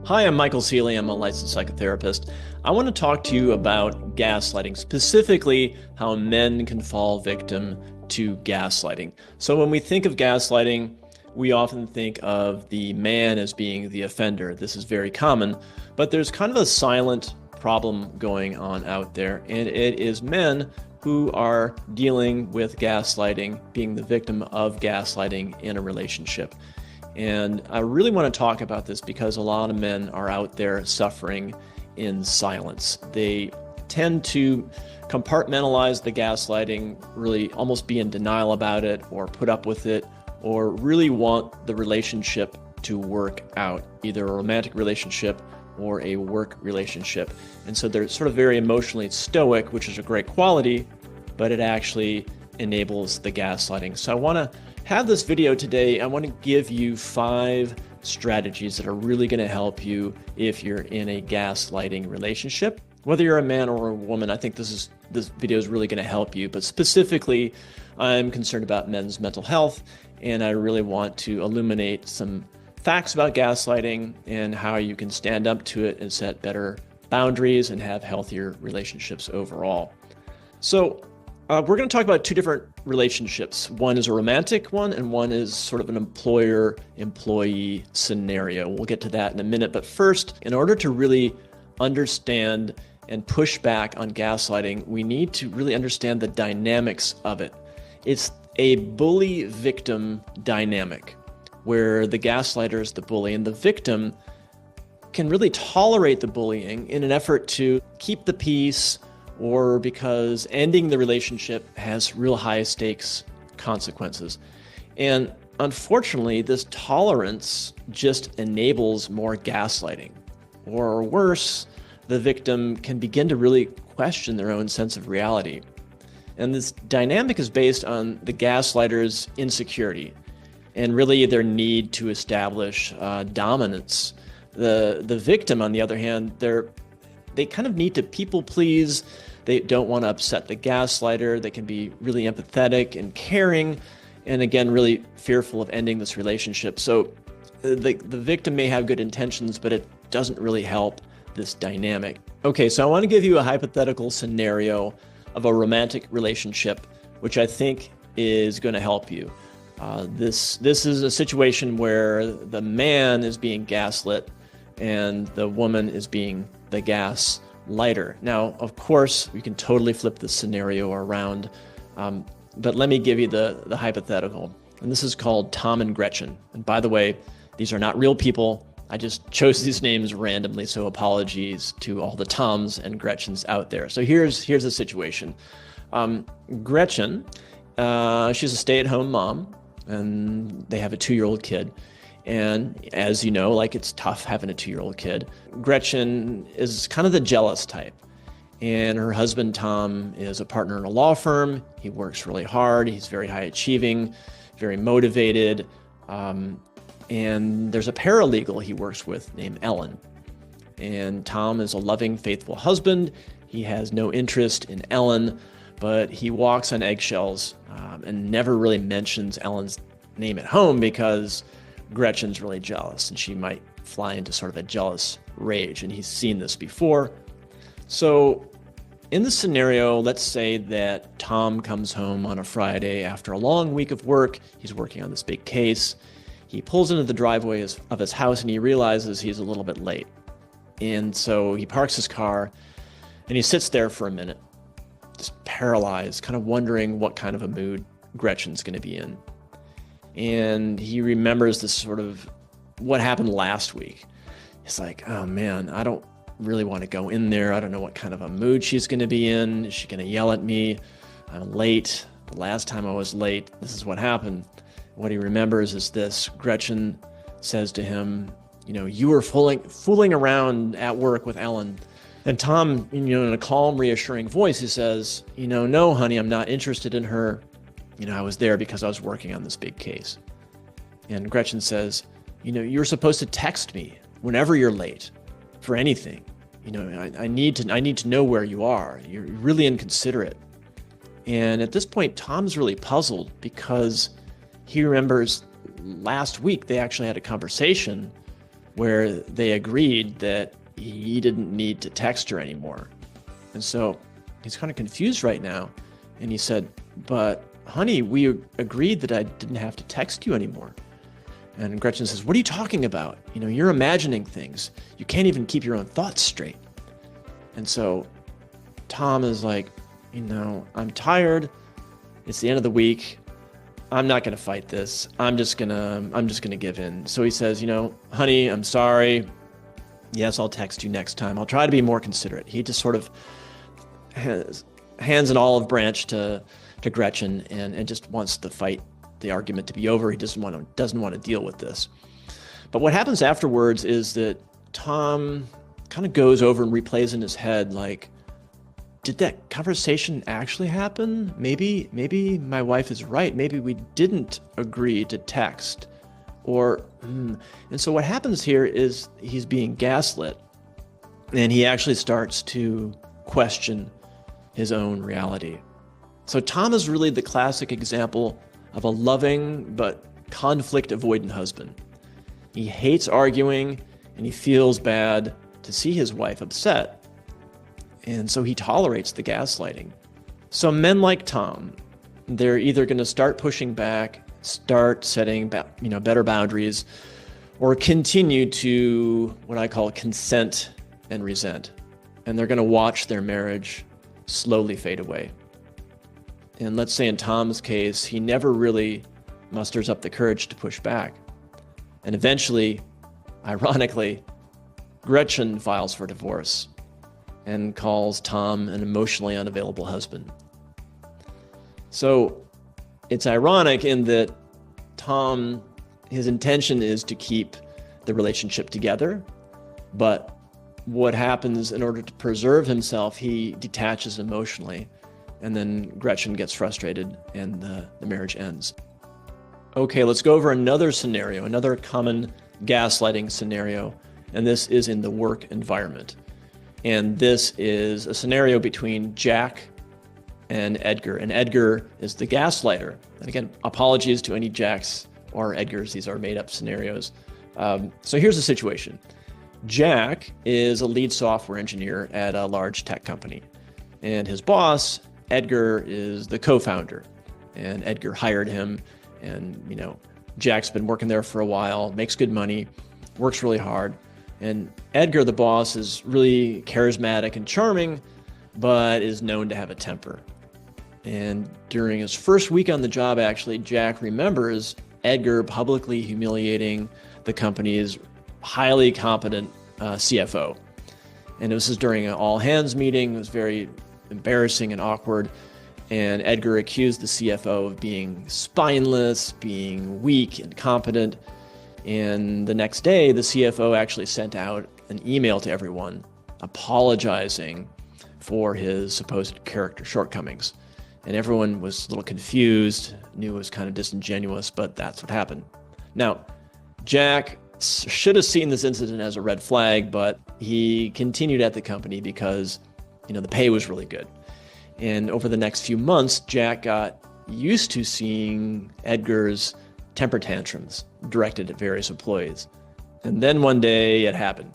Hi, I'm Michael Ceely. I'm a licensed psychotherapist. I want to talk to you about gaslighting, specifically how men can fall victim to gaslighting. So when we think of gaslighting, we often think of the man as being the offender. This is very common, but there's kind of a silent problem going on out there, and it is men who are dealing with gaslighting, being the victim of gaslighting in a relationship. And I really want to talk about this because a lot of men are out there suffering in silence. They tend to compartmentalize the gaslighting, really almost be in denial about it or put up with it, or really want the relationship to work out, either a romantic relationship or a work relationship. And so they're sort of very emotionally stoic, which is a great quality, but it actually enables the gaslighting. So I want to have this video today. I want to give you 5 strategies that are really going to help you if you're in a gaslighting relationship. Whether you're a man or a woman, I think this video is really going to help you. But specifically, I'm concerned about men's mental health, and I really want to illuminate some facts about gaslighting and how you can stand up to it and set better boundaries and have healthier relationships overall. So we're going to talk about 2 different relationships. One is a romantic one, and one is sort of an employer-employee scenario. We'll get to that in a minute. But first, in order to really understand and push back on gaslighting, we need to really understand the dynamics of it. It's a bully-victim dynamic, where the gaslighter is the bully, and the victim can really tolerate the bullying in an effort to keep the peace, or because ending the relationship has real high stakes consequences. And unfortunately, this tolerance just enables more gaslighting. Or worse, the victim can begin to really question their own sense of reality. And this dynamic is based on the gaslighter's insecurity and really their need to establish dominance. The victim, on the other hand, they kind of need to people please. They don't want to upset the gaslighter. They can be really empathetic and caring, and again, really fearful of ending this relationship. So the victim may have good intentions, but it doesn't really help this dynamic. Okay, so I want to give you a hypothetical scenario of a romantic relationship, which I think is going to help you. This is a situation where the man is being gaslit and the woman is being the gaslighter. Now, of course, we can totally flip the scenario around, but let me give you the hypothetical. And this is called Tom and Gretchen. And by the way, these are not real people. I just chose these names randomly, so apologies to all the Toms and Gretchens out there. So here's the situation. Gretchen, she's a stay-at-home mom, and they have a 2-year-old kid. And as you know, it's tough having a 2-year-old kid. Gretchen is kind of the jealous type. And her husband, Tom, is a partner in a law firm. He works really hard. He's very high achieving, very motivated. And there's a paralegal he works with named Ellen. And Tom is a loving, faithful husband. He has no interest in Ellen, but he walks on eggshells and never really mentions Ellen's name at home because Gretchen's really jealous, and she might fly into sort of a jealous rage, and he's seen this before. So in this scenario, let's say that Tom comes home on a Friday after a long week of work. He's working on this big case. He pulls into the driveway of his house, and he realizes he's a little bit late. And so he parks his car, and he sits there for a minute, just paralyzed, kind of wondering what kind of a mood Gretchen's going to be in. And he remembers this sort of what happened last week. He's like, oh man, I don't really want to go in there. I don't know what kind of a mood she's going to be in. Is she going to yell at me? I'm late. The last time I was late, this is what happened. What he remembers is this. Gretchen says to him, you were fooling around at work with Ellen. And Tom, in a calm, reassuring voice, he says, no, honey, I'm not interested in her. I was there because I was working on this big case. And Gretchen says, you're supposed to text me whenever you're late for anything. I need to know where you are. You're really inconsiderate. And at this point, Tom's really puzzled because he remembers last week they actually had a conversation where they agreed that he didn't need to text her anymore. And so he's kind of confused right now. And he said, "But honey, we agreed that I didn't have to text you anymore." And Gretchen says, "What are you talking about? You're imagining things. You can't even keep your own thoughts straight." And so Tom is like, "I'm tired. It's the end of the week. I'm not going to fight this. I'm just going to give in." So he says, "Honey, I'm sorry. Yes, I'll text you next time. I'll try to be more considerate." He just sort of hands an olive branch to Gretchen and just wants the argument to be over. He doesn't want to deal with this. But what happens afterwards is that Tom kind of goes over and replays in his head, like, did that conversation actually happen? Maybe my wife is right. Maybe we didn't agree to text. And so what happens here is he's being gaslit, and he actually starts to question his own reality. So Tom is really the classic example of a loving but conflict-avoidant husband. He hates arguing, and he feels bad to see his wife upset. And so he tolerates the gaslighting. So men like Tom, they're either going to start pushing back, start setting better boundaries, or continue to what I call consent and resent. And they're going to watch their marriage slowly fade away. And let's say in Tom's case, he never really musters up the courage to push back. And eventually, ironically, Gretchen files for divorce and calls Tom an emotionally unavailable husband. So it's ironic in that Tom, his intention is to keep the relationship together, but what happens in order to preserve himself, he detaches emotionally, and then Gretchen gets frustrated and the marriage ends. Okay, let's go over another scenario, another common gaslighting scenario, and this is in the work environment. And this is a scenario between Jack and Edgar. And Edgar is the gaslighter. And again, apologies to any Jacks or Edgars. These are made-up scenarios. So here's the situation. Jack is a lead software engineer at a large tech company. And his boss, Edgar, is the co-founder. And Edgar hired him. And, Jack's been working there for a while, makes good money, works really hard. And Edgar, the boss, is really charismatic and charming, but is known to have a temper. And during his first week on the job, actually, Jack remembers Edgar publicly humiliating the company's highly competent CFO. And this is during an all-hands meeting. It was very embarrassing and awkward. And Edgar accused the CFO of being spineless, being weak, incompetent. And the next day, the CFO actually sent out an email to everyone apologizing for his supposed character shortcomings. And everyone was a little confused, knew it was kind of disingenuous, but that's what happened. Now, Jack should have seen this incident as a red flag, but he continued at the company because, the pay was really good. And over the next few months, Jack got used to seeing Edgar's temper tantrums directed at various employees. And then one day it happened.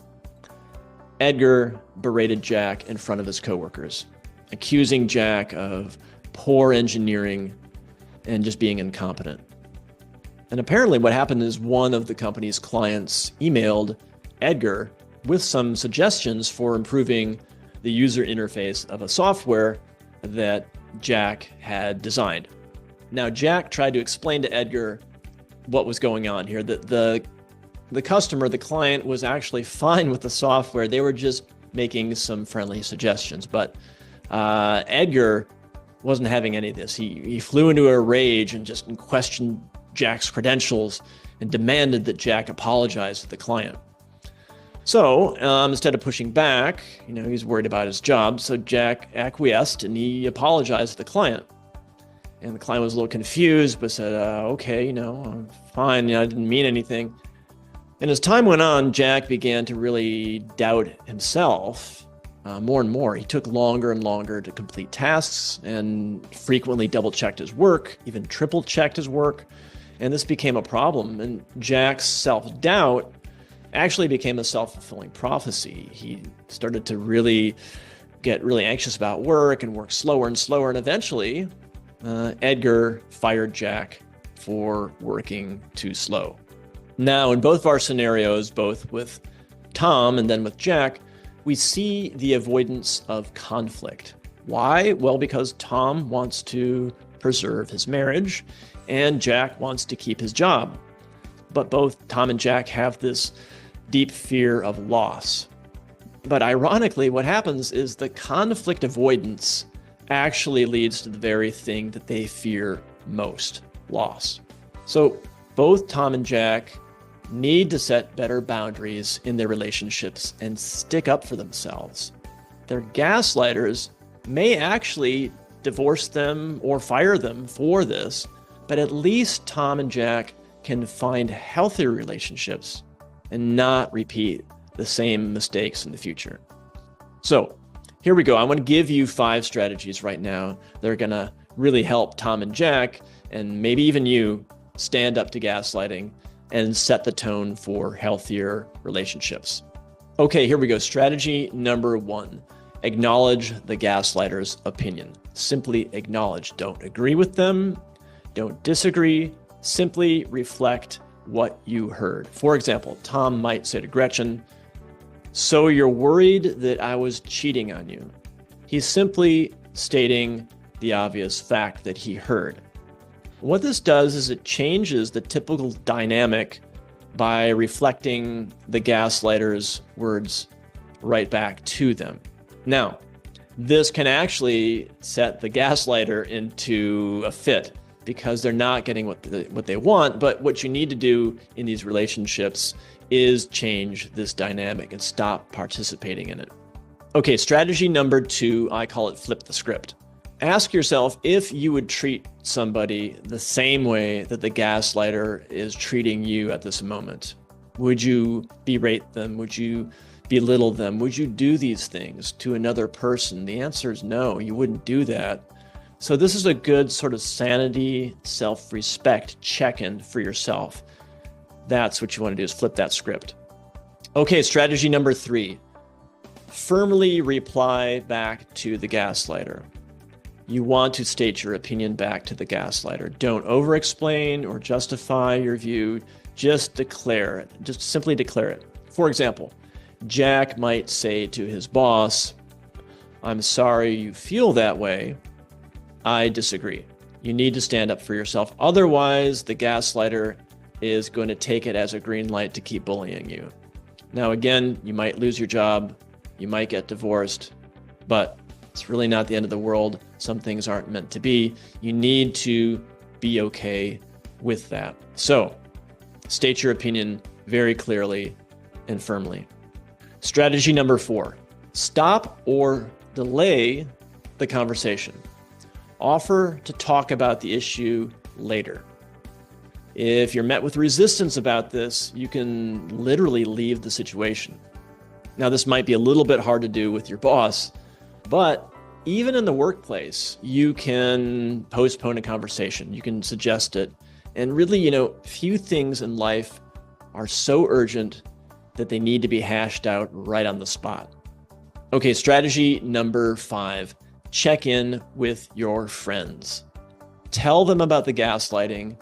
Edgar berated Jack in front of his coworkers, accusing Jack of poor engineering and just being incompetent. And apparently what happened is one of the company's clients emailed Edgar with some suggestions for improving the user interface of a software that Jack had designed. Now, Jack tried to explain to Edgar what was going on here, that the customer, the client, was actually fine with the software. They were just making some friendly suggestions. But Edgar wasn't having any of this. He flew into a rage and just questioned Jack's credentials and demanded that Jack apologize to the client. So instead of pushing back, he's worried about his job. So Jack acquiesced and he apologized to the client. And the client was a little confused, but said, okay, I'm fine. I didn't mean anything. And as time went on, Jack began to really doubt himself more and more. He took longer and longer to complete tasks and frequently double-checked his work, even triple-checked his work. And this became a problem. And Jack's self-doubt actually became a self-fulfilling prophecy. He started to really get really anxious about work and work slower and slower. And eventually, Edgar fired Jack for working too slow. Now, in both of our scenarios, both with Tom and then with Jack, we see the avoidance of conflict. Why? Well, because Tom wants to preserve his marriage and Jack wants to keep his job. But both Tom and Jack have this deep fear of loss. But ironically, what happens is the conflict avoidance actually leads to the very thing that they fear most, loss. So both Tom and Jack need to set better boundaries in their relationships and stick up for themselves. Their gaslighters may actually divorce them or fire them for this, but at least Tom and Jack can find healthier relationships and not repeat the same mistakes in the future. So here we go. I want to give you 5 strategies right now that are going to really help Tom and Jack, and maybe even you, stand up to gaslighting and set the tone for healthier relationships. Okay, here we go. Strategy number 1, acknowledge the gaslighter's opinion. Simply acknowledge. Don't agree with them. Don't disagree. Simply reflect what you heard. For example, Tom might say to Gretchen, "So you're worried that I was cheating on you?" He's simply stating the obvious fact that he heard. What this does is it changes the typical dynamic by reflecting the gaslighter's words right back to them. Now, this can actually set the gaslighter into a fit because they're not getting what they want. But what you need to do in these relationships is change this dynamic and stop participating in it. Okay, strategy number 2, I call it flip the script. Ask yourself if you would treat somebody the same way that the gaslighter is treating you at this moment. Would you berate them? Would you belittle them? Would you do these things to another person? The answer is no, you wouldn't do that. So this is a good sort of sanity, self-respect check-in for yourself. That's what you want to do, is flip that script. Okay, strategy number 3, firmly reply back to the gaslighter. You want to state your opinion back to the gaslighter. Don't over-explain or justify your view. Just declare it. Just simply declare it. For example, Jack might say to his boss, "I'm sorry you feel that way. I disagree." You need to stand up for yourself. Otherwise, the gaslighter is going to take it as a green light to keep bullying you. Now, again, you might lose your job. You might get divorced, but it's really not the end of the world. Some things aren't meant to be. You need to be okay with that. So state your opinion very clearly and firmly. Strategy number 4, stop or delay the conversation. Offer to talk about the issue later. If you're met with resistance about this, you can literally leave the situation. Now, this might be a little bit hard to do with your boss, but even in the workplace, you can postpone a conversation. You can suggest it. And really, few things in life are so urgent that they need to be hashed out right on the spot. Okay, strategy number 5, check in with your friends. Tell them about the gaslighting,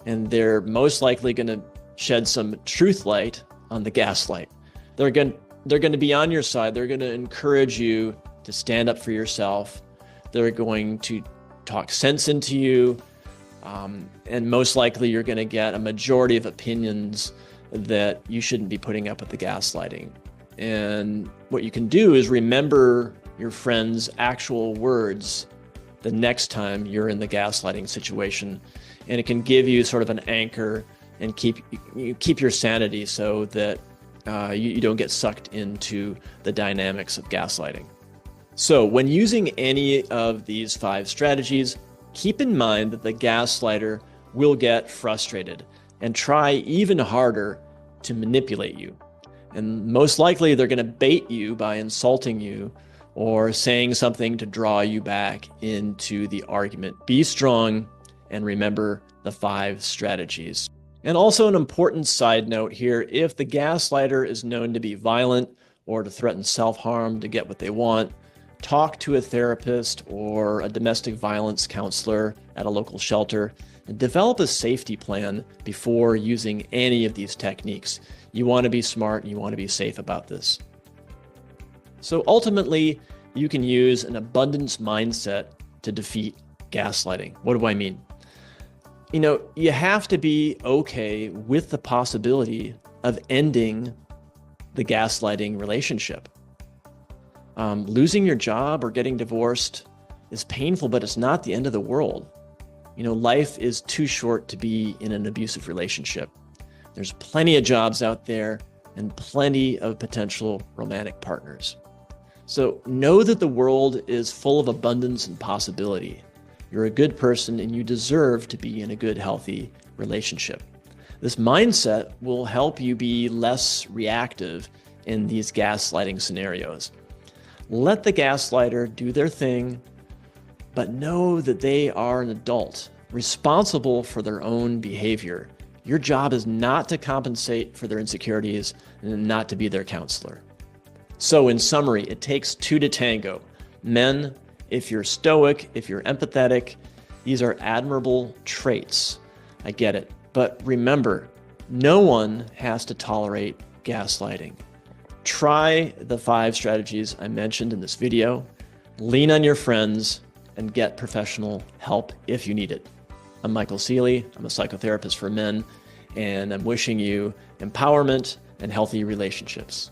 and they're most likely going to shed some truth light on the gaslight. They're going to be on your side. They're going to encourage you to stand up for yourself. They're going to talk sense into you. And most likely you're going to get a majority of opinions that you shouldn't be putting up with the gaslighting. And what you can do is remember your friend's actual words the next time you're in the gaslighting situation. And it can give you sort of an anchor and keep your sanity so that you don't get sucked into the dynamics of gaslighting. So when using any of these 5 strategies, keep in mind that the gaslighter will get frustrated and try even harder to manipulate you. And most likely they're going to bait you by insulting you or saying something to draw you back into the argument. Be strong and remember the 5 strategies. And also an important side note here, if the gaslighter is known to be violent or to threaten self-harm to get what they want, talk to a therapist or a domestic violence counselor at a local shelter and develop a safety plan before using any of these techniques. You want to be smart and you want to be safe about this. So ultimately, you can use an abundance mindset to defeat gaslighting. What do I mean? You have to be okay with the possibility of ending the gaslighting relationship. Losing your job or getting divorced is painful, but it's not the end of the world. Life is too short to be in an abusive relationship. There's plenty of jobs out there and plenty of potential romantic partners. So know that the world is full of abundance and possibility. You're a good person and you deserve to be in a good, healthy relationship. This mindset will help you be less reactive in these gaslighting scenarios. Let the gaslighter do their thing, but know that they are an adult, responsible for their own behavior. Your job is not to compensate for their insecurities and not to be their counselor. So in summary, it takes two to tango. Men, if you're stoic, if you're empathetic, these are admirable traits. I get it. But remember, no one has to tolerate gaslighting. Try the 5 strategies I mentioned in this video. Lean on your friends and get professional help if you need it. I'm Michael Ceely. I'm a psychotherapist for men, and I'm wishing you empowerment and healthy relationships.